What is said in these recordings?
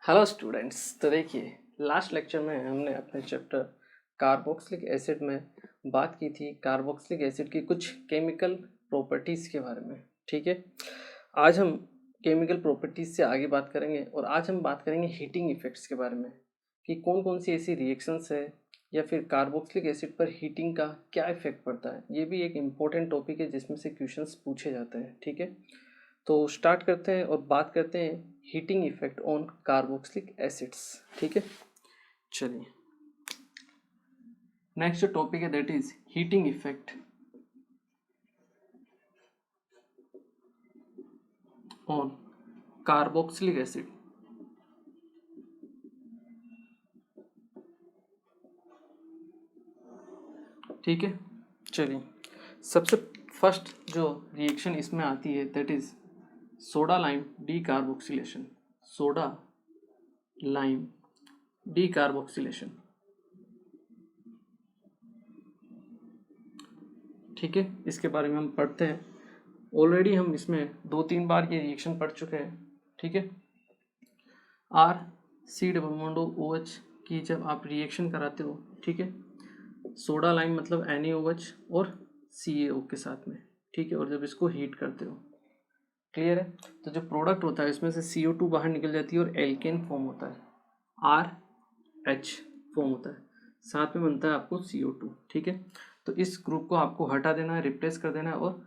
Hello students. तो देखिए, last lecture में हमने अपने चैप्टर कार्बोक्सिलिक एसिड में बात की थी कार्बोक्सिलिक एसिड की कुछ केमिकल प्रॉपर्टीज़ के बारे में। ठीक है, आज हम केमिकल प्रॉपर्टीज़ से आगे बात करेंगे और आज हम बात करेंगे हीटिंग इफेक्ट्स के बारे में कि कौन कौन सी ऐसी रिएक्शंस है या फिर कार्बोक्सिलिक एसिड पर हीटिंग का क्या इफेक्ट पड़ता है। ये भी एक इम्पोर्टेंट टॉपिक है जिसमें से क्वेश्चंस पूछे जाते हैं। ठीक है, तो स्टार्ट करते हैं और बात करते हैं heating effect on carboxylic acids. ठीक है, चलिए नेक्स्ट जो टॉपिक है that is heating effect on carboxylic acid. ठीक है, चलिए सबसे फर्स्ट जो रिएक्शन इसमें आती है that is soda lime decarboxylation. Soda lime decarboxylation. ठीक है, इसके बारे में हम पढ़ते हैं। ऑलरेडी हम इसमें 2-3 बार ये रिएक्शन पढ़ चुके हैं। ठीक है, R C double bond O H की जब आप रिएक्शन कराते हो, ठीक है, सोडा लाइम मतलब NaOH और CaO के साथ में। ठीक है, और जब इसको हीट करते हो, क्लियर है, तो जो प्रोडक्ट होता है इसमें से CO2 बाहर निकल जाती है और एल्केन फॉर्म होता है, RH फॉर्म होता है, साथ में बनता है आपको CO2। ठीक है, तो इस ग्रुप को आपको हटा देना है, रिप्लेस कर देना है और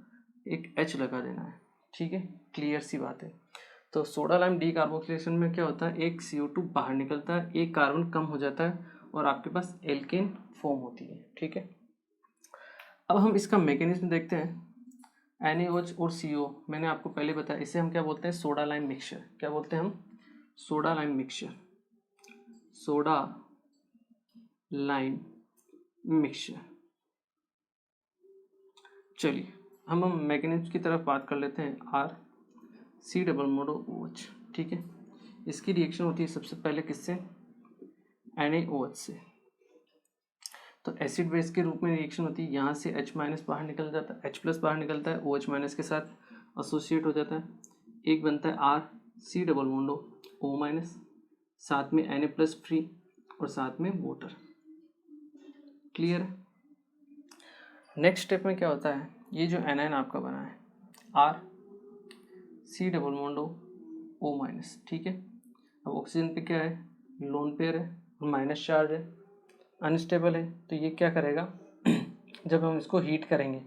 एक H लगा देना है। ठीक है, क्लियर सी बात है। तो सोडा लाइम डीकार्बोक्सिलेशन में क्या होता है, एक CO2 बाहर निकलता है, एक कार्बन कम हो जाता है और आपके पास एल्केन फॉर्म होती है। ठीक है, अब हम इसका मैकेनिज्म देखते हैं। NaOH और CO मैंने आपको पहले बताया, इसे हम क्या बोलते हैं, सोडा लाइम मिक्सचर। क्या बोलते हैं हम, soda lime mixture, soda lime mixture. चलिए हम मैकेनिज्म की तरफ बात कर लेते हैं। आर सी डबल मोडो OH। ठीक है, इसकी रिएक्शन होती है सबसे पहले किससे, NaOH से। तो एसिड बेस के रूप में रिएक्शन होती है, यहाँ से H माइनस बाहर निकल जाता है, H प्लस बाहर निकलता है, OH माइनस के साथ एसोसिएट हो जाता है, एक बनता है R C double bond O minus, साथ में Na प्लस फ्री और साथ में वाटर। क्लियर है। नेक्स्ट स्टेप में क्या होता है, ये जो एनायन आपका बना है R C double bond O minus. ठीक है, अब ऑक्सीजन पे क्या है, लोन पेयर है, माइनस चार्ज है, अनस्टेबल है, तो ये क्या करेगा जब हम इसको हीट करेंगे,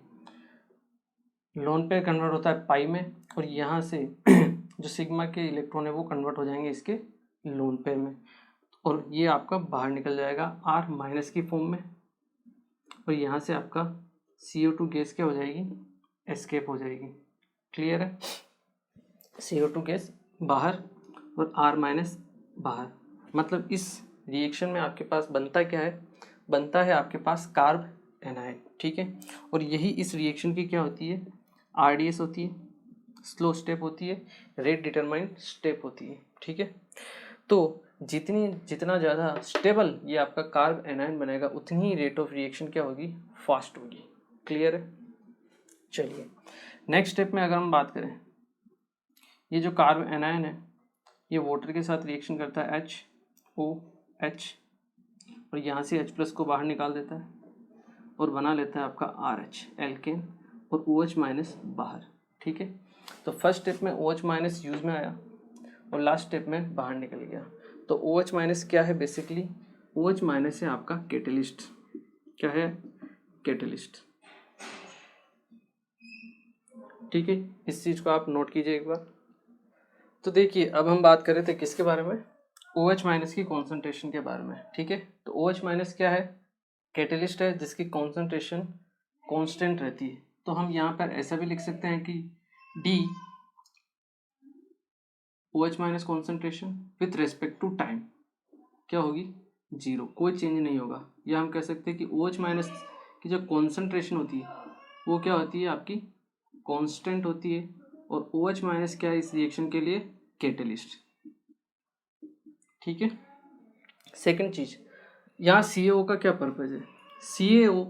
लोन पेयर कन्वर्ट होता है पाई में और यहाँ से जो सिग्मा के इलेक्ट्रॉन है वो कन्वर्ट हो जाएंगे इसके लोन पेयर में और ये आपका बाहर निकल जाएगा आर माइनस की फॉर्म में और यहाँ से आपका CO2 गैस क्या हो जाएगी, एस्केप हो जाएगी। क्लियर है, CO2 गैस बाहर और आर माइनस बाहर, मतलब इस रिएक्शन में आपके पास बनता क्या है, बनता है आपके पास कार्ब एनायन। ठीक है, और यही इस रिएक्शन की क्या होती है, RDS होती है, स्लो स्टेप होती है, रेट डिटरमाइंड स्टेप होती है। ठीक है, तो जितना ज़्यादा स्टेबल ये आपका कार्ब एनायन बनेगा उतनी ही रेट ऑफ रिएक्शन क्या होगी, फास्ट होगी। क्लियर है। चलिए नेक्स्ट स्टेप में अगर हम बात करें, ये जो कार्ब एनायन है ये वाटर के साथ रिएक्शन करता है HOH और यहाँ से H प्लस को बाहर निकाल देता है और बना लेता है आपका RH एल्केन और OH माइनस बाहर। ठीक है, तो फर्स्ट स्टेप में OH माइनस यूज में आया और लास्ट स्टेप में बाहर निकल गया। तो OH माइनस क्या है, बेसिकली OH माइनस है आपका कैटेलिस्ट। क्या है, कैटेलिस्ट। ठीक है, इस चीज को आप नोट कीजिए एक बार। तो देखिए अब हम बात कर रहे थे किसके बारे में, OH माइनस की कॉन्सेंट्रेशन के बारे में। ठीक है, तो OH माइनस क्या है, कैटेलिस्ट है जिसकी कॉन्सेंट्रेशन कांस्टेंट रहती है। तो हम यहाँ पर ऐसा भी लिख सकते हैं कि D OH minus concentration with respect to time क्या होगी, 0, कोई चेंज नहीं होगा। या हम कह सकते हैं कि OH माइनस की जो कॉन्सेंट्रेशन होती है वो क्या होती है, आपकी कांस्टेंट होती है और OH माइनस क्या है इस रिएक्शन के लिए, कैटेलिस्ट। ठीक है, सेकंड चीज, यहाँ CaO का क्या पर्पज है, CaO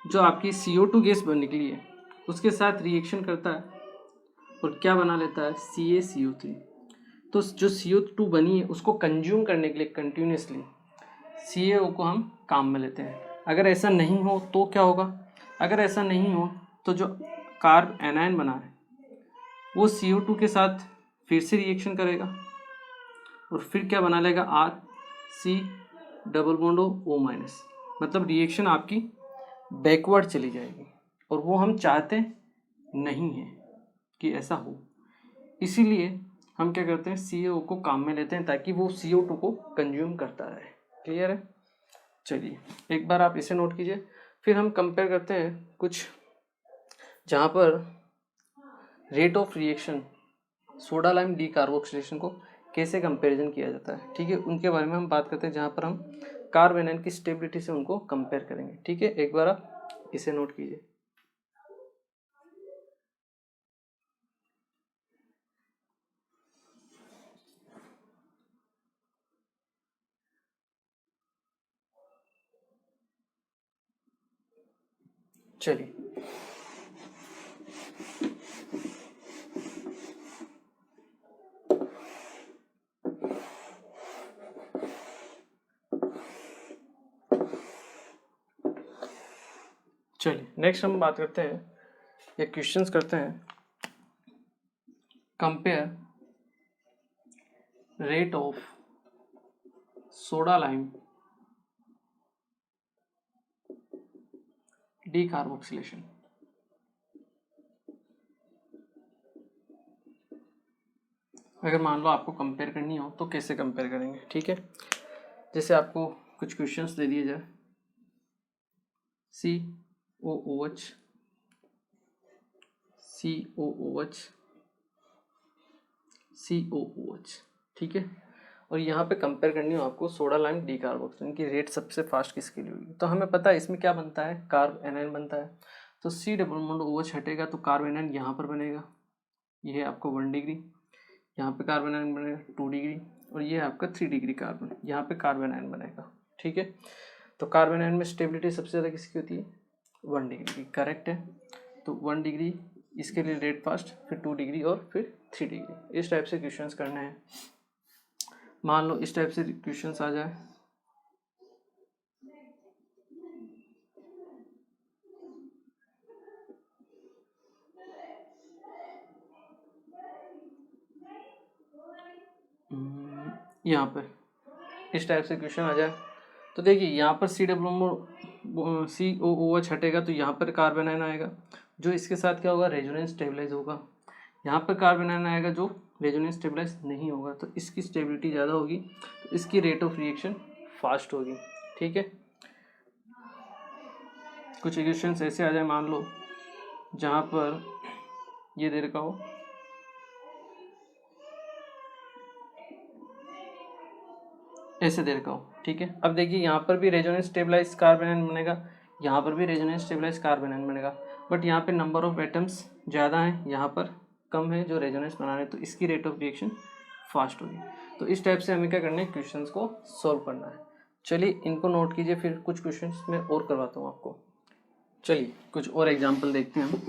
जो आपकी CO2 गैस बन निकली है उसके साथ रिएक्शन करता है और क्या बना लेता है, CaCO3। तो तो जो CO2 बनी है उसको कंज्यूम करने के लिए कंटिन्यूसली CaO को हम काम में लेते हैं। अगर ऐसा नहीं हो तो क्या होगा? अगर ऐसा नहीं हो तो जो कार्ब एनायन बना है वो CO2 के साथ फिर से रिएक्शन करेगा और फिर क्या बना लेगा? RC double bond O minus, मतलब रिएक्शन आपकी बैकवर्ड चली जाएगी और वो हम चाहते नहीं हैं कि ऐसा हो। इसीलिए हम क्या करते हैं? CaO को काम में लेते हैं ताकि वो CO2 को कंज्यूम करता रहे। क्लियर है? चलिए एक बार आप इसे नोट कीजिए, फिर हम कंपेयर करते हैं कुछ जहाँ पर rate of reaction soda lime decarboxylation को कैसे कंपैरिजन किया जाता है। ठीक है, उनके बारे में हम बात करते हैं जहाँ पर हम कार्ब एनायन की स्टेबिलिटी से उनको कंपेयर करेंगे। ठीक है, एक बार आप इसे नोट कीजिए। चलिए नेक्स्ट हम बात करते हैं या क्वेश्चंस करते हैं compare rate of soda lime decarboxylation. अगर मान लो आपको कंपेयर करनी हो तो कैसे कंपेयर करेंगे? ठीक है, जैसे आपको कुछ क्वेश्चंस दे दिए जाए, COOH COOH COOH, ठीक है, और यहाँ पे कंपेयर करनी हो आपको सोडा लाइम डीकार्बोक्सिलेशन की रेट सबसे फास्ट किसके लिए होगी। तो हमें पता है इसमें क्या बनता है? कार्ब एनायन बनता है। तो C डबल बॉन्ड OH हटेगा तो कार्ब एनायन यहाँ पर बनेगा, ये है आपको 1 डिग्री, यहाँ पे कार्बन आयन बनेगा 2 डिग्री और ये है आपका 3 डिग्री कार्बन, यहाँ पे कार्बन आयन बनेगा। ठीक है, तो कार्बन आयन में स्टेबिलिटी सबसे ज़्यादा किसकी होती है? 1 डिग्री की। करेक्ट है, तो 1 डिग्री इसके लिए रेट फास्ट, फिर 2 डिग्री और फिर 3 डिग्री। इस टाइप से क्वेश्चंस करने हैं। मान लो इस टाइप से क्वेश्चंस आ जाए, यहाँ पे इस टाइप से क्वेश्चन आ जाए तो देखिए यहाँ पर COOH हटेगा तो यहाँ पर कार्बन आयन आएगा जो इसके साथ क्या होगा? रेजोनेंस स्टेबलाइज होगा। यहाँ पर कार्बन आयन आएगा जो रेजोनेंस स्टेबलाइज नहीं होगा, तो इसकी स्टेबिलिटी ज़्यादा होगी, तो इसकी रेट ऑफ रिएक्शन फास्ट होगी। ठीक है, कुछ इक्वेशंस ऐसे आ जाए, मान लो जहाँ पर ये दे रखा हो, ऐसे दे रखा हो। ठीक है, अब देखिए यहाँ पर भी रेजोनेंस स्टेबलाइज कार्बन आयन बनेगा, यहाँ पर भी रेजोनेंस स्टेबलाइज कार्बन आयन बनेगा, बट यहाँ पे नंबर ऑफ एटम्स ज़्यादा हैं, यहाँ पर कम है जो रेजोनेंस बना रहे हैं, तो इसकी रेट ऑफ रिएक्शन फास्ट होगी। तो इस टाइप से हमें क्या करना है? क्वेश्चंस को सॉल्व करना है। चलिए इनको नोट कीजिए, फिर कुछ क्वेश्चंस मैं और करवाता हूँ आपको। चलिए कुछ और एग्जाम्पल देखते हैं हम।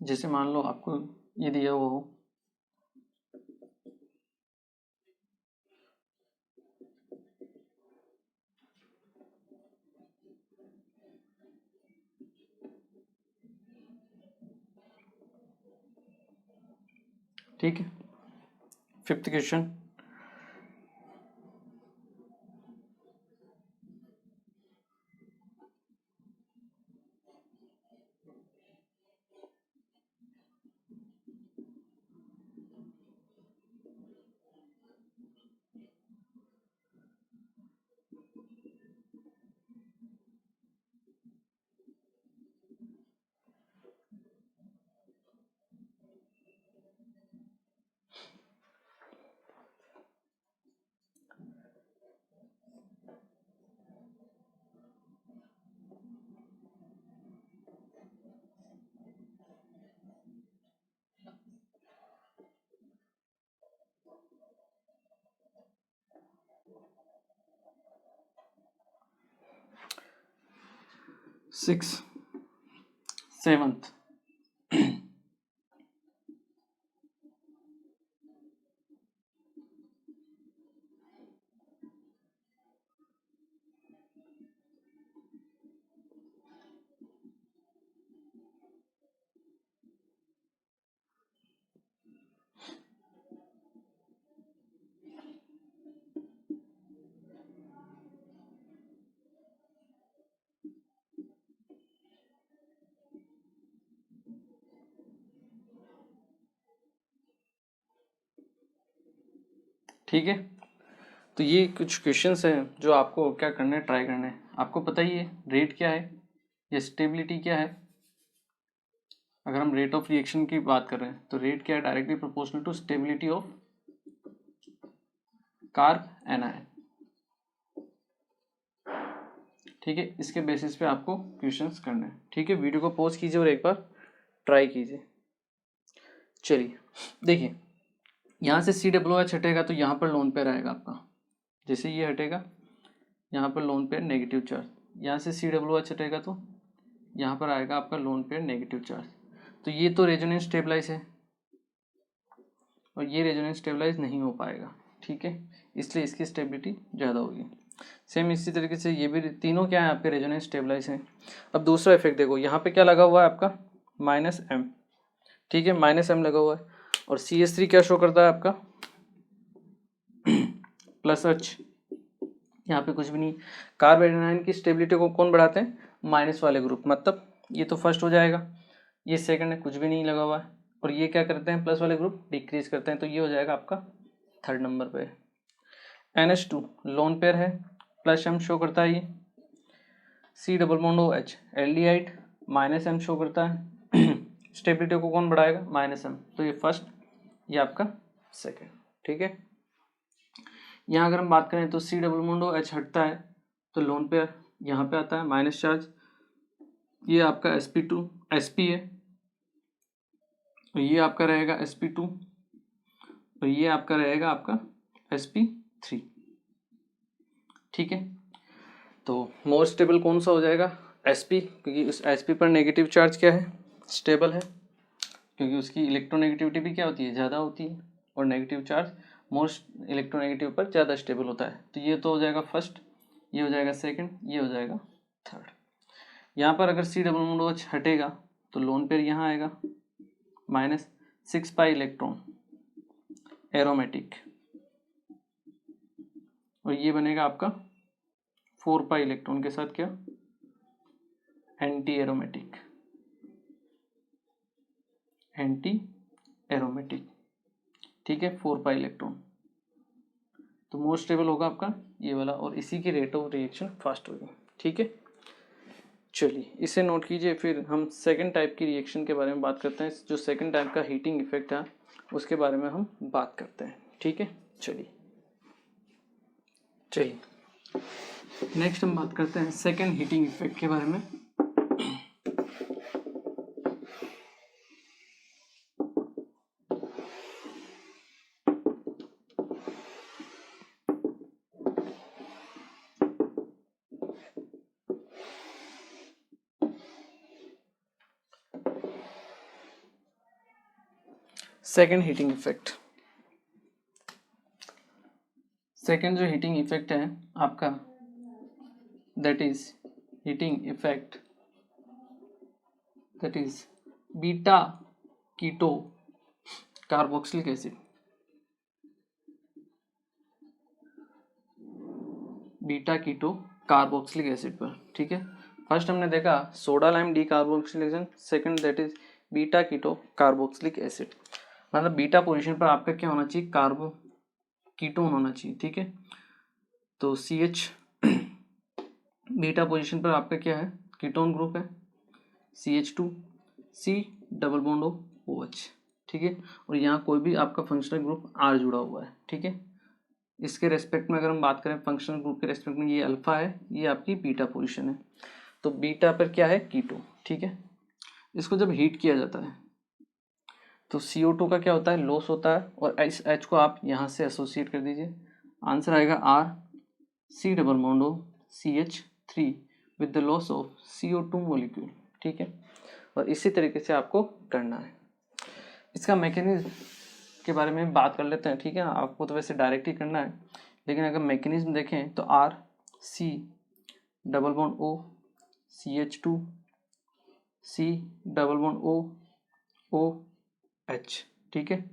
जैसे मान लो आपको ये दिया हुआ हो, ठीक है, 5th क्वेश्चन, 6 7th ठीक है। तो ये कुछ क्वेश्चंस हैं जो आपको क्या करना है, ट्राई करना है। आपको पता ही है रेट क्या है या स्टेबिलिटी क्या है। अगर हम रेट ऑफ रिएक्शन की बात कर रहे हैं तो रेट क्या है, directly proportional to stability of carbanion. ठीक है, इसके बेसिस पे आपको क्वेश्चंस करने हैं। ठीक है, वीडियो को पॉज कीजिए और एक बार ट्राई कीजिए। चलिए देखिए, यहाँ से COOH हटेगा तो यहाँ पर लोन पेयर आएगा आपका। जैसे ये हटेगा यहाँ पर लोन पेयर नेगेटिव चार्ज, यहाँ से COOH हटेगा तो यहाँ पर आएगा आपका लोन पेयर नेगेटिव चार्ज। तो ये तो रेजोनेंस स्टेबलाइज है और ये रेजोनेंस स्टेबलाइज नहीं हो पाएगा। ठीक है, इसलिए इसकी स्टेबिलिटी ज़्यादा होगी। सेम इसी तरीके से ये भी तीनों क्या है आपके रेजोनेंस स्टेबलाइज हैं। अब दूसरा इफेक्ट देखो, यहाँ पे क्या लगा हुआ है आपका -M। ठीक है, -M लगा हुआ है और CH3 क्या शो करता है आपका +H। यहाँ पे कुछ भी नहीं। कार्ब एनायन की स्टेबिलिटी को कौन बढ़ाते हैं, माइनस वाले ग्रुप। मतलब ये तो फर्स्ट हो जाएगा, ये सेकंड है, कुछ भी नहीं लगा हुआ है। और ये क्या करते हैं, प्लस वाले ग्रुप डिक्रीज करते हैं, तो ये हो जाएगा आपका थर्ड नंबर पे। NH2 लोन पेयर है, +M शो करता है। ये C≡OH एल्डिहाइड, -M शो करता है। स्टेबिलिटी को कौन बढ़ाएगा, -M। तो ये फर्स्ट, ये आपका सेकंड। ठीक है, यहाँ अगर हम बात करें तो C≡OH हटता है तो लोन पेयर यहाँ पे आता है माइनस चार्ज। ये आपका sp है और ये आपका रहेगा sp2 और ये आपका रहेगा आपका sp3। ठीक है, तो मोर स्टेबल कौन सा हो जाएगा, sp, क्योंकि उस sp पर नेगेटिव चार्ज क्या है, स्टेबल है, क्योंकि उसकी इलेक्ट्रोनेगेटिविटी भी क्या होती है, ज़्यादा होती है और नेगेटिव चार्ज मोस्ट इलेक्ट्रोनेगेटिव पर ज़्यादा स्टेबल होता है। तो ये तो हो जाएगा फर्स्ट, ये हो जाएगा सेकंड, ये हो जाएगा थर्ड। यहाँ पर अगर C≡OH हटेगा तो लोन पेयर यहाँ आएगा -6 पाई इलेक्ट्रॉन एरोमेटिक और ये बनेगा आपका 4 पाई इलेक्ट्रॉन के साथ क्या, एंटी एरोमेटिक। ठीक है, 4 पाई इलेक्ट्रॉन। तो मोस्ट स्टेबल होगा आपका ये वाला और इसी की रेट ऑफ रिएक्शन फास्ट होगी। ठीक है, चलिए इसे नोट कीजिए। फिर हम सेकंड टाइप की रिएक्शन के बारे में बात करते हैं। जो सेकंड टाइप का हीटिंग इफेक्ट है उसके बारे में हम बात करते हैं। ठीक है, चलिए नेक्स्ट हम बात करते हैं सेकंड हीटिंग इफेक्ट के बारे में। सेकंड हीटिंग इफेक्ट, सेकंड जो हीटिंग इफेक्ट है आपका, that is heating effect that is beta keto carboxylic acid. Beta keto carboxylic acid पर। ठीक है, फर्स्ट हमने देखा soda lime decarboxylation, second that is beta keto carboxylic acid. मतलब beta position पर आपका क्या होना चाहिए, कार्बो कीटोन होना चाहिए। ठीक है, तो CH बीटा पोजीशन पर आपका क्या है, कीटोन ग्रुप है CH2 C≡OH। ठीक है, और यहाँ कोई भी आपका फंक्शनल ग्रुप R जुड़ा हुआ है। ठीक है, इसके रेस्पेक्ट में अगर हम बात करें फंक्शनल ग्रुप के रेस्पेक्ट में, ये अल्फा है, ये आपकी बीटा पोजीशन है। तो बीटा पर क्या है, कीटो। ठीक है, इसको जब हीट किया जाता है तो CO2 का क्या होता है, लॉस होता है और इस H को आप यहाँ से एसोसिएट कर दीजिए। आंसर आएगा R C≡CH3 with the loss of CO2 molecule, ठीक है। और इसी तरीके से आपको करना है। इसका मैकेनिज्म के बारे में बात कर लेते हैं, ठीक है। आपको तो वैसे डायरेक्ट ही करना है, लेकिन अगर मैकेनिज्म देखें तो RC double bond O CH2 C double bond O OH, ठीक है।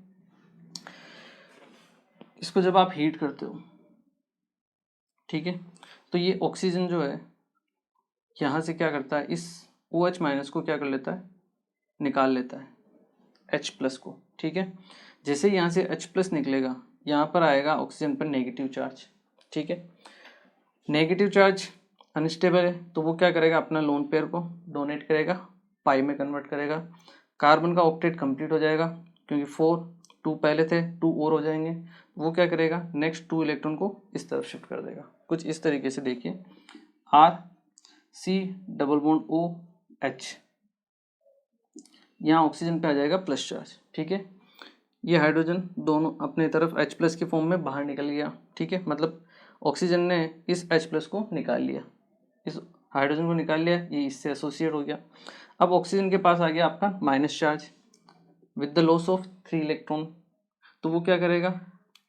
इसको जब आप हीट करते हो, ठीक है, तो ये ऑक्सीजन जो है यहाँ से क्या करता है, इस OH माइनस को क्या कर लेता है, निकाल लेता है H प्लस को, ठीक है। जैसे यहाँ से H प्लस निकलेगा, यहाँ पर आएगा ऑक्सीजन पर नेगेटिव चार्ज, ठीक है। नेगेटिव चार्ज अनस्टेबल है, तो वो क्या करेगा, अपना लोन पेयर को डोनेट करेगा, पाई में कन्वर्ट करेगा। कार्बन का ऑक्टेट कंप्लीट हो जाएगा, क्योंकि 4 2 पहले थे, 2 और हो जाएंगे। वो क्या करेगा, नेक्स्ट 2 इलेक्ट्रॉन को इस तरफ शिफ्ट कर देगा, कुछ इस तरीके से। देखिए RC डबल बॉन्ड OH, यहाँ ऑक्सीजन पे आ जाएगा प्लस चार्ज, ठीक है। ये हाइड्रोजन दोनों अपने तरफ H प्लस के फॉर्म में बाहर निकल गया, ठीक है। मतलब ऑक्सीजन ने इस H प्लस को निकाल लिया, इस हाइड्रोजन को निकाल लिया, ये इससे एसोसिएट हो गया। अब ऑक्सीजन के पास आ गया आपका minus charge with the loss of 3 electron. तो वो क्या करेगा,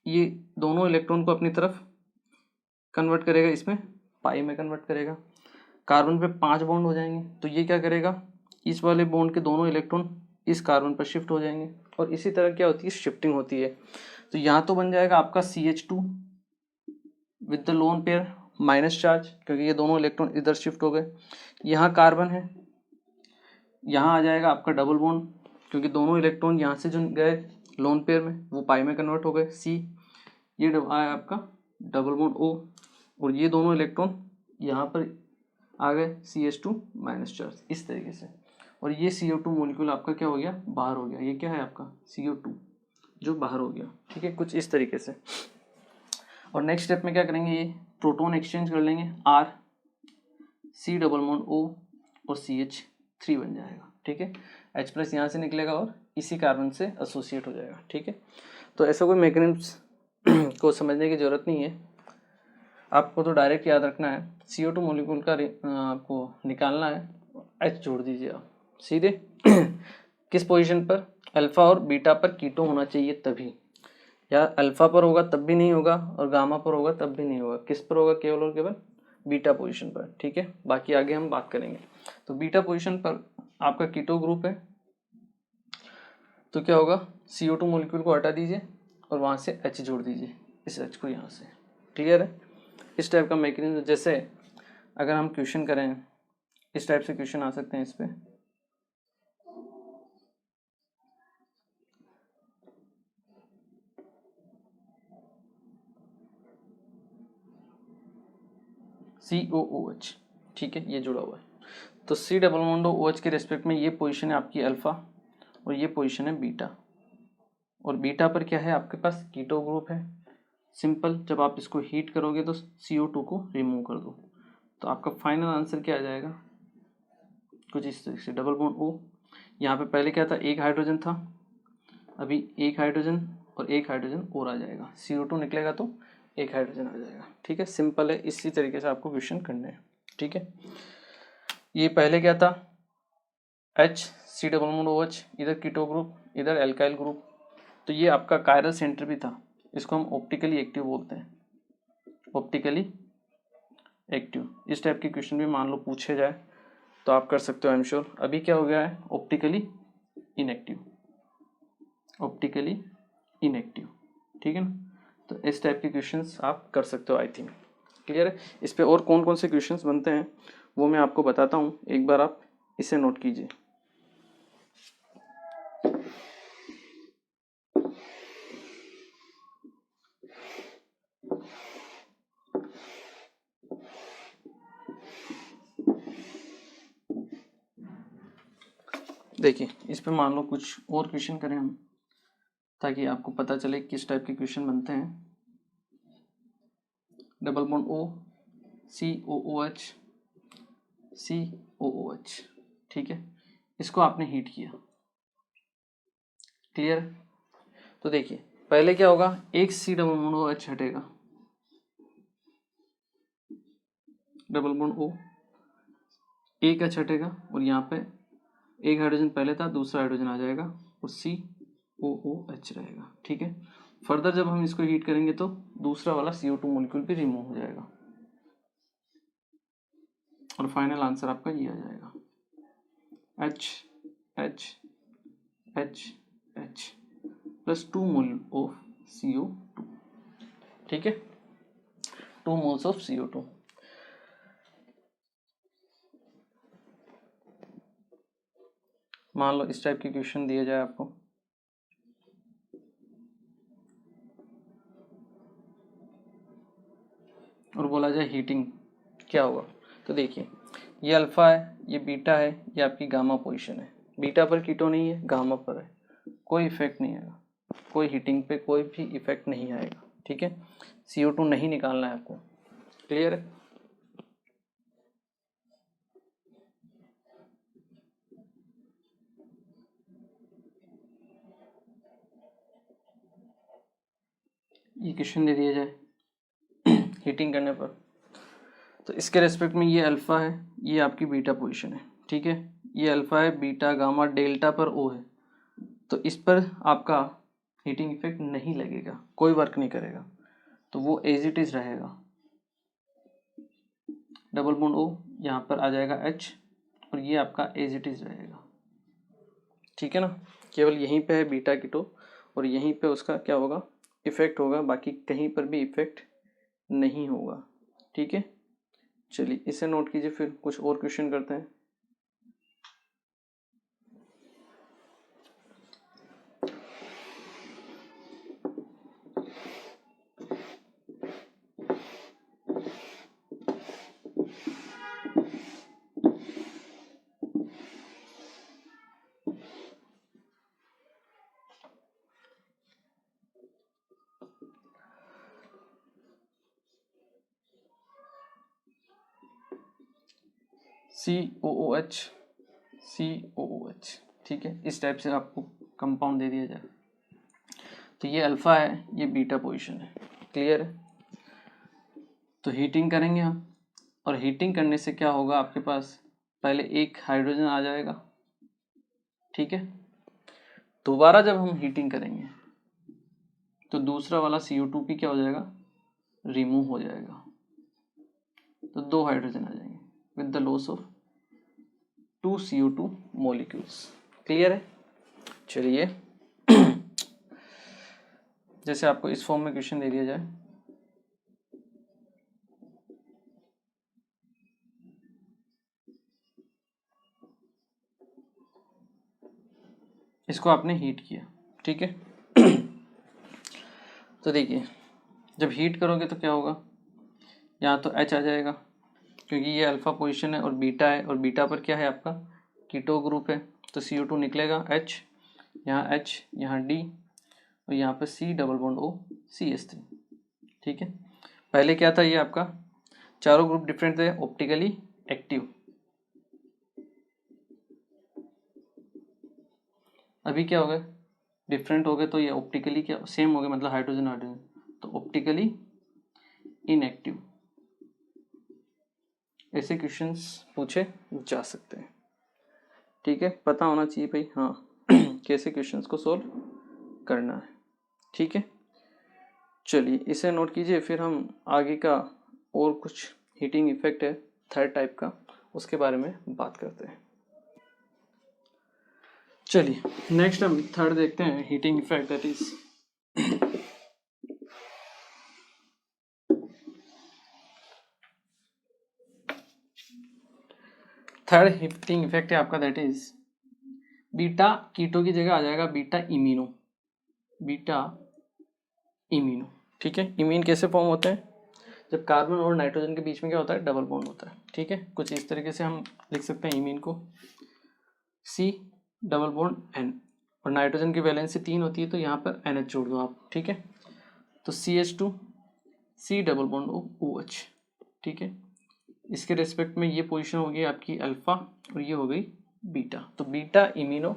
ये दोनों इलेक्ट्रॉन को अपनी तरफ कन्वर्ट करेगा, इसमें पाई में कन्वर्ट करेगा। कार्बन पे 5 बॉन्ड हो जाएंगे, तो ये क्या करेगा, इस वाले बॉन्ड के दोनों इलेक्ट्रॉन इस कार्बन पर शिफ्ट हो जाएंगे, और इसी तरह क्या होती है, शिफ्टिंग होती है। तो यहाँ तो बन जाएगा आपका CH2 with the lone pair minus charge, क्योंकि ये दोनों इलेक्ट्रॉन इधर शिफ्ट हो गए। यहाँ कार्बन है, यहाँ आ जाएगा आपका डबल बॉन्ड, क्योंकि दोनों इलेक्ट्रॉन यहाँ से जो गए लोन पेयर में, वो पाई में कन्वर्ट हो गए C। ये आया आपका डबल बॉन्ड O, और ये दोनों इलेक्ट्रॉन यहाँ पर आ गए CH2 माइनस चार्ज, इस तरीके से। और ये CO2 मॉलिक्यूल आपका क्या हो गया, बाहर हो गया। ये क्या है आपका CO2 जो बाहर हो गया, ठीक है, कुछ इस तरीके से। और नेक्स्ट स्टेप में क्या करेंगे, ये प्रोटॉन एक्सचेंज कर लेंगे, RC डबल बॉन्ड O और CH3 बन जाएगा, ठीक है। H प्लस यहाँ से निकलेगा और इसी कार्बन से एसोसिएट हो जाएगा, ठीक है। तो ऐसा कोई मैकेनिज्म को समझने की जरूरत नहीं है, आपको तो डायरेक्ट याद रखना है। CO2 मॉलिक्यूल का आपको निकालना है, H जोड़ दीजिए आप सीधे किस पोजीशन पर, अल्फा और बीटा पर कीटो होना चाहिए तभी, या अल्फा पर होगा तब भी नहीं होगा, और गामा पर होगा तब भी नहीं होगा। किस पर होगा, केवल और केवल बीटा पोजीशन पर, ठीक है। बाकी आगे हम बात करेंगे। तो बीटा पोजीशन पर आपका कीटो ग्रुप है, तो क्या होगा, CO2 मॉलिक्यूल को हटा दीजिए और वहाँ से H जोड़ दीजिए, इस H को यहाँ से, क्लियर है। इस टाइप का मैकेनिज्म, जैसे अगर हम क्वेश्चन करें, इस टाइप से क्वेश्चन आ सकते हैं इस पे। COOH, ठीक है, ये जुड़ा हुआ है। तो C डबल बॉन्ड OH के रेस्पेक्ट में ये पोजीशन है आपकी अल्फा, और ये पोजीशन है बीटा। और बीटा पर क्या है, आपके पास कीटो ग्रुप है। सिंपल, जब आप इसको हीट करोगे तो CO2 को रिमूव कर दो, तो आपका फाइनल आंसर क्या आ जाएगा, कुछ इस तरीके से। डबल बॉन्ड O, यहाँ पे पहले क्या था, एक हाइड्रोजन था, अभी एक हाइड्रोजन और एक हाइड्रोजन और आ जाएगा, CO2 निकलेगा तो एक हाइड्रोजन आ जाएगा, ठीक है। सिंपल है, इसी तरीके से आपको क्वेश्चन करने हैं, ठीक है। ये पहले क्या था, C डबल बॉन्ड OH, इधर कीटो ग्रुप, इधर एल्काइल ग्रुप। तो ये आपका कायरल सेंटर भी था, इसको हम ऑप्टिकली एक्टिव बोलते हैं, ऑप्टिकली एक्टिव। इस टाइप के क्वेश्चन भी मान लो पूछे जाए तो आप कर सकते हो, आई एम श्योर। अभी क्या हो गया है, ऑप्टिकली इनएक्टिव, ऑप्टिकली इनएक्टिव, ठीक है ना। तो इस टाइप के क्वेश्चंस आप कर सकते हो, आई थिंक क्लियर है। इस पे और कौन कौन से क्वेश्चंस बनते हैं वो मैं आपको बताता हूँ, एक बार आप इसे नोट कीजिए। देखिए, इस पे मान लो कुछ और क्वेश्चन करें हम, ताकि आपको पता चले किस टाइप के क्वेश्चन बनते हैं। Double bond O COOH COOH, ठीक है, इसको आपने हीट किया, क्लियर। तो देखिए पहले क्या होगा, एक C डबल बॉन्ड OH हटेगा, डबल बॉन्ड O, एक एच हटेगा और यहाँ पे एक हाइड्रोजन पहले था, दूसरा हाइड्रोजन आ जाएगा और COOH रहेगा। ठीक है, फर्दर जब हम इसको हीट करेंगे तो दूसरा वाला CO2 मॉलिक्यूल भी रिमूव हो जाएगा और फाइनल आंसर आपका ये आ जाएगा H H H H plus 2 mole of CO2। ठीक है, 2 मोल्स ऑफ CO2। मान लो इस टाइप के क्वेश्चन दिए जाए आपको, और बोला जाए हीटिंग क्या होगा, तो देखिए ये अल्फा है, ये बीटा है, ये आपकी गामा पोजीशन है। बीटा पर कीटो नहीं है, गामा पर है, कोई इफेक्ट नहीं आएगा, कोई हीटिंग पे कोई भी इफेक्ट नहीं आएगा। ठीक है, CO2 नहीं निकालना है आपको। क्लियर है? ये क्वेश्चन दे दिया जाए हीटिंग करने पर, तो इसके रेस्पेक्ट में ये अल्फा है, ये आपकी बीटा पोजीशन है। ठीक है, ये अल्फा है, बीटा गामा डेल्टा पर O है, तो इस पर आपका हीटिंग इफेक्ट नहीं लगेगा, कोई वर्क नहीं करेगा, तो वो एज इट इज रहेगा। डबल बॉन्ड O यहाँ पर आ जाएगा H और ये आपका एज इट इज रहेगा। ठीक है ना, केवल यहीं पे है बीटा कीटो और यहीं पे उसका क्या होगा, इफेक्ट होगा, बाकी कहीं पर भी इफेक्ट नहीं होगा। ठीक है, चलिए इसे नोट कीजिए, फिर कुछ और क्वेश्चन करते हैं। COOH, ठीक है, इस टाइप से आपको कंपाउंड दे दिया जाए, तो ये अल्फा है, ये बीटा पोजीशन है। क्लियर है? तो हीटिंग करेंगे हम, और हीटिंग करने से क्या होगा, आपके पास पहले एक हाइड्रोजन आ जाएगा। ठीक है, दोबारा जब हम हीटिंग करेंगे तो दूसरा वाला CO2 भी क्या हो जाएगा, रिमूव हो जाएगा, तो 2 हाइड्रोजन आ जाएंगे with the loss of 2 CO2 molecules. Clear है? चलिए जैसे आपको इस फॉर्म में क्वेश्चन दे दिया जाए, इसको आपने हीट किया। ठीक है तो देखिए जब हीट करोगे तो क्या होगा, यहाँ तो H आ जाएगा क्योंकि ये अल्फा पोजीशन है और बीटा है, और बीटा पर क्या है आपका कीटो ग्रुप है, तो CO2 निकलेगा H, यहाँ H, यहाँ D और यहाँ पर C double bond O CH3। ठीक है, पहले क्या था, ये आपका चारों ग्रुप डिफरेंट थे, ऑप्टिकली एक्टिव, अभी क्या हो गए, डिफरेंट हो गए, तो ये ऑप्टिकली क्या सेम हो गए, मतलब हाइड्रोजन हाइड्रोजन, तो ऑप्टिकली इनएक्टिव। ऐसे क्वेश्चंस पूछे जा सकते हैं। ठीक है, पता होना चाहिए भाई हाँ कैसे क्वेश्चंस को सोल्व करना है। ठीक है, चलिए इसे नोट कीजिए, फिर हम आगे का और कुछ हीटिंग इफेक्ट है थर्ड टाइप का, उसके बारे में बात करते हैं। चलिए नेक्स्ट हम थर्ड देखते हैं heating effect, that is third heating effect है आपका, दैट इज बीटा कीटो की जगह आ जाएगा बीटा इमीनो, बीटा इमीनो। ठीक है, इमीन कैसे फॉर्म होते हैं, जब कार्बन और नाइट्रोजन के बीच में क्या होता है, डबल बॉन्ड होता है। ठीक है, कुछ इस तरीके से हम लिख सकते हैं इमीन को, C डबल बॉन्ड N, और नाइट्रोजन की वैलेंसी 3 होती है, तो यहाँ पर NH जोड़ दो आप। ठीक है, तो CH2 C double bond OH। ठीक है, इसके रेस्पेक्ट में ये पोजीशन होगी आपकी अल्फा और ये हो गई बीटा, तो बीटा इमिनो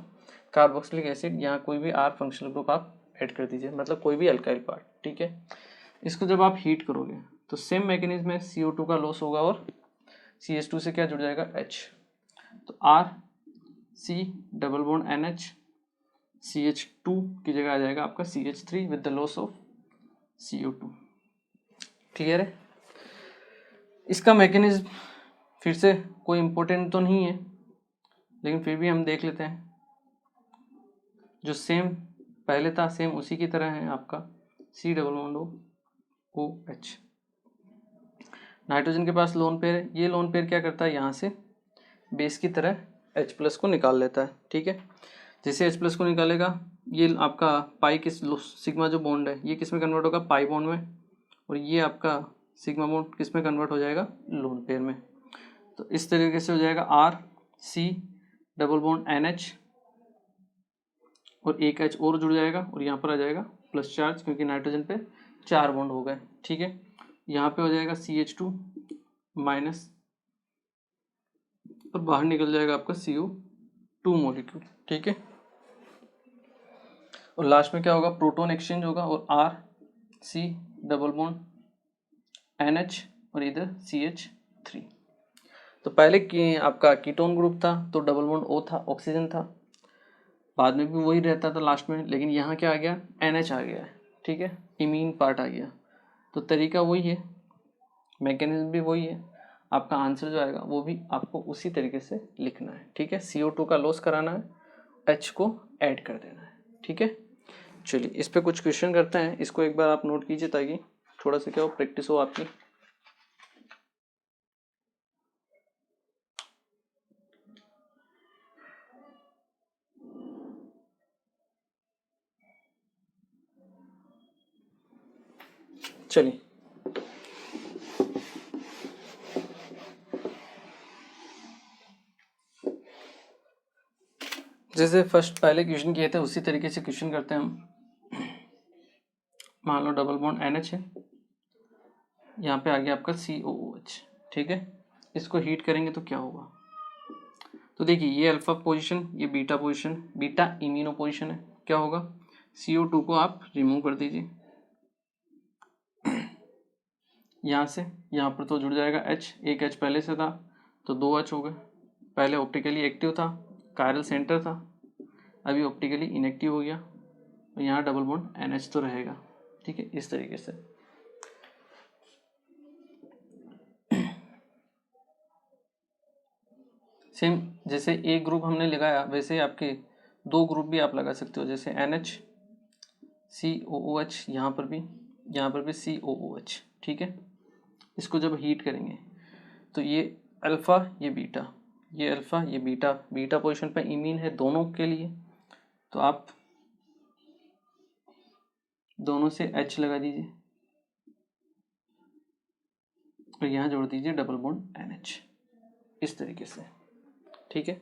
कार्बोक्सिलिक एसिड, यहाँ कोई भी R फंक्शनल ग्रुप आप ऐड कर दीजिए, मतलब कोई भी अल्काइल पार्ट। ठीक है, इसको जब आप हीट करोगे तो सेम मैकेनिज्म में CO2 का लॉस होगा और CH2 से क्या जुड़ जाएगा H, तो R C double bond NH CH2 की जगह आ जाएगा आपका CH3 with the loss of CO2। Clear है? इसका मैकेनिज्म फिर से कोई इम्पोर्टेंट तो नहीं है, लेकिन फिर भी हम देख लेते हैं। जो सेम पहले था सेम उसी की तरह है आपका C double bond OH। Nitrogen के पास लोन पेयर है, ये लोन पेयर क्या करता है, यहाँ से बेस की तरह H+ को निकाल लेता है। ठीक है, जैसे H+ को निकालेगा ये आपका पाई किस सिग्मा जो बॉन्ड है ये किस में कन्वर्ट होगा, पाई बॉन्ड में, और ये आपका सिग्मा बॉन्ड किस में कन्वर्ट हो जाएगा, लोन पेयर में। तो इस तरीके से हो जाएगा RC डबल बॉन्ड NH और एक H और जुड़ जाएगा और यहाँ पर आ जाएगा प्लस चार्ज, क्योंकि नाइट्रोजन पे 4 बॉन्ड हो गए। ठीक है, यहाँ पे हो जाएगा CH2 माइनस और बाहर निकल जाएगा आपका CO2 मॉलिक्यूल। ठीक है, और लास्ट में क्या होगा, प्रोटॉन एक्सचेंज होगा और RC डबल बॉन्ड NH और इधर CH3। तो पहले की आपका कीटोन ग्रुप था तो डबल बॉन्ड O था, ऑक्सीजन था, बाद में भी वही रहता था लास्ट में, लेकिन यहाँ क्या आ गया, NH आ गया है। ठीक है, इमीन पार्ट आ गया। तो तरीका वही है, मैकेनिज्म भी वही है, आपका आंसर जो आएगा वो भी आपको उसी तरीके से लिखना है। ठीक है, CO2 का लॉस कराना है, H को ऐड कर देना है। ठीक है, चलिए इस पे कुछ क्वेश्चन करते हैं, इसको एक बार आप नोट कीजिए ताकि थोड़ा सा क्या हो, प्रैक्टिस हो आपकी। चलिए जैसे फर्स्ट पहले क्वेश्चन किए थे उसी तरीके से क्वेश्चन करते हैं हम। मान लो डबल बॉन्ड NH है, यहाँ पे आ गया आपका COOH। ठीक है, इसको हीट करेंगे तो क्या होगा, तो देखिए ये अल्फा पोजीशन, ये beta position, beta immuno position है। क्या होगा, CO2 को आप रिमूव कर दीजिए यहाँ से, यहाँ पर तो जुड़ जाएगा H, एक H पहले से था तो 2 H हो गए। पहले ऑप्टिकली एक्टिव था, कायरल सेंटर था, अभी ऑप्टिकली इनएक्टिव हो गया, और यहाँ डबल बॉन्ड NH तो रहेगा। ठीक है, इस तरीके से। सेम जैसे एक ग्रुप हमने लगाया वैसे आपके 2 ग्रुप भी आप लगा सकते हो, जैसे NH COOH, यहाँ पर भी COOH। ठीक है, इसको जब हीट करेंगे तो ये अल्फा ये बीटा, ये अल्फा ये बीटा, बीटा पोजीशन पे इमीन है दोनों के लिए, तो आप दोनों से H लगा दीजिए और यहाँ जोड़ दीजिए डबल बॉन्ड NH, इस तरीके से। ठीक है,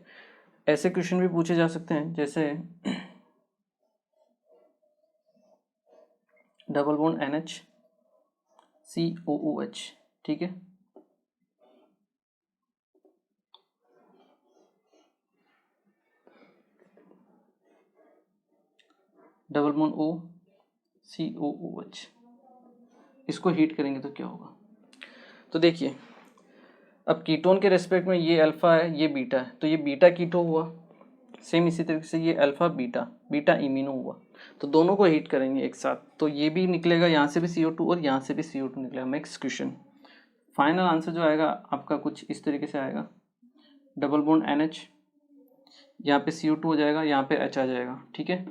ऐसे क्वेश्चन भी पूछे जा सकते हैं, जैसे डबल बॉन्ड NH COOH। ठीक है, डबल बॉन्ड O COOH, इसको हीट करेंगे तो क्या होगा। तो देखिए अब कीटोन के रेस्पेक्ट में ये अल्फा है ये बीटा है, तो ये बीटा कीटो हुआ, सेम इसी तरीके से ये अल्फा बीटा, बीटा इमीनो हुआ, तो दोनों को हीट करेंगे एक साथ, तो ये भी निकलेगा, यहाँ से भी CO2 और यहाँ से भी CO2 निकलेगा। नेक्स्ट क्वेश्चन, फाइनल आंसर जो आएगा आपका कुछ इस तरीके से आएगा, डबल बॉन्ड NH, यहाँ पे CO2 हो जाएगा, यहाँ पे H आ जाएगा। ठीक है,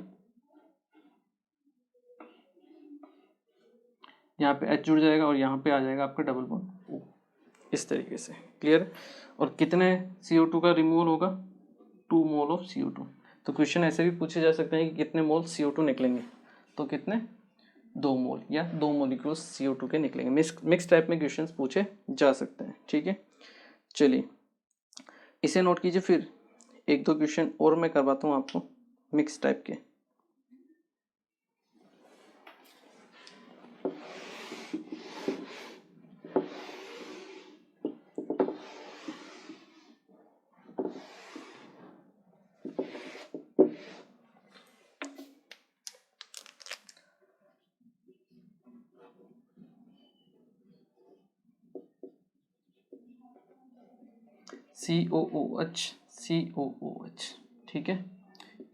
यहाँ पे H जुड़ जाएगा और यहाँ पे आ जाएगा आपका डबल बॉन्ड O, इस तरीके से। क्लियर, और कितने CO2 का रिमूवल होगा, 2 मोल ऑफ CO2। तो क्वेश्चन ऐसे भी पूछे जा सकते हैं कि कितने मोल CO2 निकलेंगे, तो कितने 2 मोल या 2 मोलिक्यूल्स CO2 के निकलेंगे। मिक्स टाइप में क्वेश्चंस पूछे जा सकते हैं। ठीक है, चलिए इसे नोट कीजिए, फिर एक दो क्वेश्चन और मैं करवाता हूँ आपको मिक्स टाइप के। COOH COOH, ठीक है।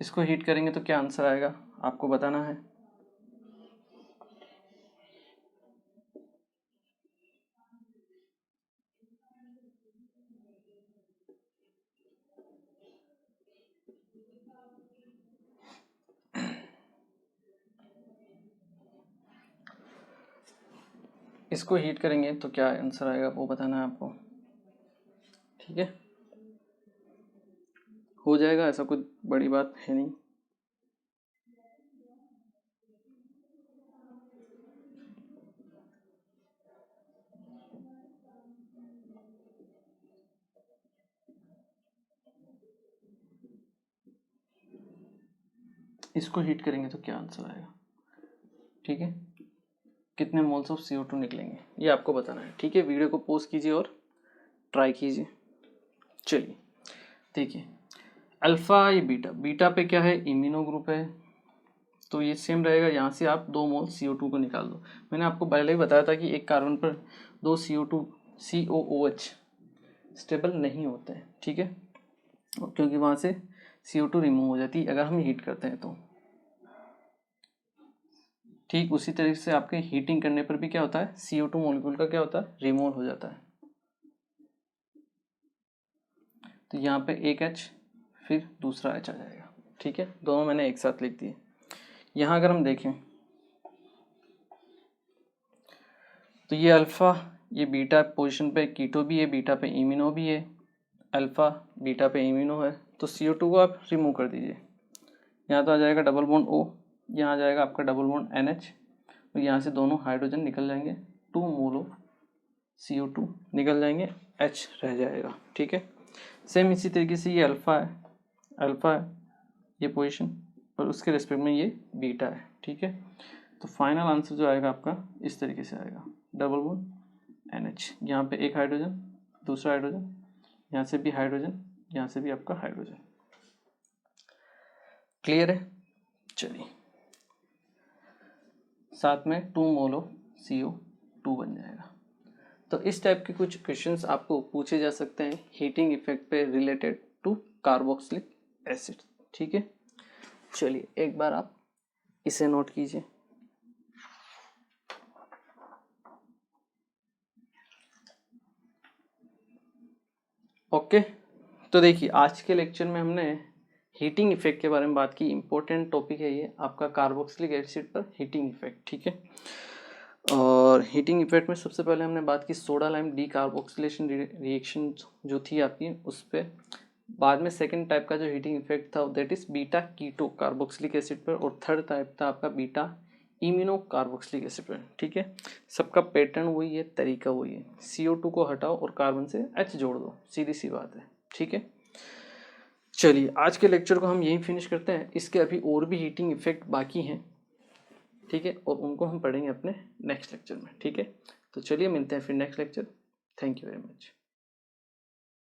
इसको हीट करेंगे तो क्या आंसर आएगा आपको बताना है। इसको हीट करेंगे तो क्या आंसर आएगा वो बताना है आपको, ठीक है। हो जाएगा, ऐसा कुछ बड़ी बात है नहीं। इसको हीट करेंगे तो क्या आंसर आएगा, ठीक है। कितने मोल्स ऑफ CO2 निकलेंगे ये आपको बताना है, ठीक है। वीडियो को पॉज कीजिए और ट्राई कीजिए। चलिए देखिए, अल्फा या बीटा, बीटा पे क्या है, इम्यूनो ग्रुप है, तो ये सेम रहेगा। यहाँ से आप 2 मोल CO2 को निकाल दो। मैंने आपको पहले ही बताया था कि एक कार्बन पर 2 CO2 COOH स्टेबल नहीं होते हैं, ठीक है, क्योंकि वहाँ से CO2 रिमूव हो जाती है अगर हम हीट करते हैं तो। ठीक उसी तरीके से आपके हीटिंग करने पर भी क्या होता है, CO2 मॉलिक्यूल का क्या होता है, रिमूव हो जाता है। तो यहाँ पे एक H फिर दूसरा H आ जाएगा, ठीक है। दोनों मैंने एक साथ लिख दिए। यहाँ अगर हम देखें तो ये अल्फ़ा, ये बीटा पोजीशन पे कीटो भी है, बीटा पे इमिनो भी है, अल्फ़ा बीटा पे इमिनो है, तो CO2 को आप रिमूव कर दीजिए। यहाँ तो आ जाएगा डबल बॉन्ड O, यहाँ आ जाएगा आपका डबल बॉन्ड NH, और यहाँ से दोनों हाइड्रोजन निकल जाएंगे, 2 मोल ऑफ CO2 निकल जाएंगे, H रह जाएगा, ठीक है। सेम इसी तरीके से ये अल्फ़ा है, अल्फ़ा है ये पोजीशन, और उसके रिस्पेक्ट में ये बीटा है, ठीक है। तो फाइनल आंसर जो आएगा आपका इस तरीके से आएगा, डबल बॉन्ड NH, यहाँ पे एक हाइड्रोजन, दूसरा हाइड्रोजन, यहाँ से भी हाइड्रोजन, यहाँ से भी आपका हाइड्रोजन। क्लियर है। चलिए साथ में 2 मोल ऑफ CO2 बन जाएगा। तो इस टाइप के कुछ क्वेश्चंस आपको पूछे जा सकते हैं हीटिंग इफेक्ट पे रिलेटेड टू कार्बोक्सिलिक एसिड, ठीक है। चलिए एक बार आप इसे नोट कीजिए। ओके, तो देखिए आज के लेक्चर में हमने हीटिंग इफेक्ट के बारे में बात की। इंपॉर्टेंट टॉपिक है ये आपका कार्बोक्सिलिक एसिड पर हीटिंग इफेक्ट, ठीक है। और हीटिंग इफेक्ट में सबसे पहले हमने बात की सोडा लाइम डीकार्बोक्सिलेशन रिएक्शन जो थी आपकी उस पर। बाद में सेकंड टाइप का जो हीटिंग इफेक्ट था that is beta keto carboxylic acid पर, और थर्ड टाइप था आपका बीटा इम्यूनो कार्बोक्सिलिक एसिड पर, ठीक है। सबका पैटर्न वही है, तरीका वही है, CO2 को हटाओ और कार्बन से H जोड़ दो, सीधी सी बात है, ठीक है। चलिए आज के लेक्चर को हम यहीं फिनिश करते हैं। इसके अभी और भी हीटिंग इफेक्ट बाकी हैं, ठीक है, और उनको हम पढ़ेंगे अपने नेक्स्ट लेक्चर में, ठीक है। तो चलिए मिलते हैं फिर next lecture. Thank you very much.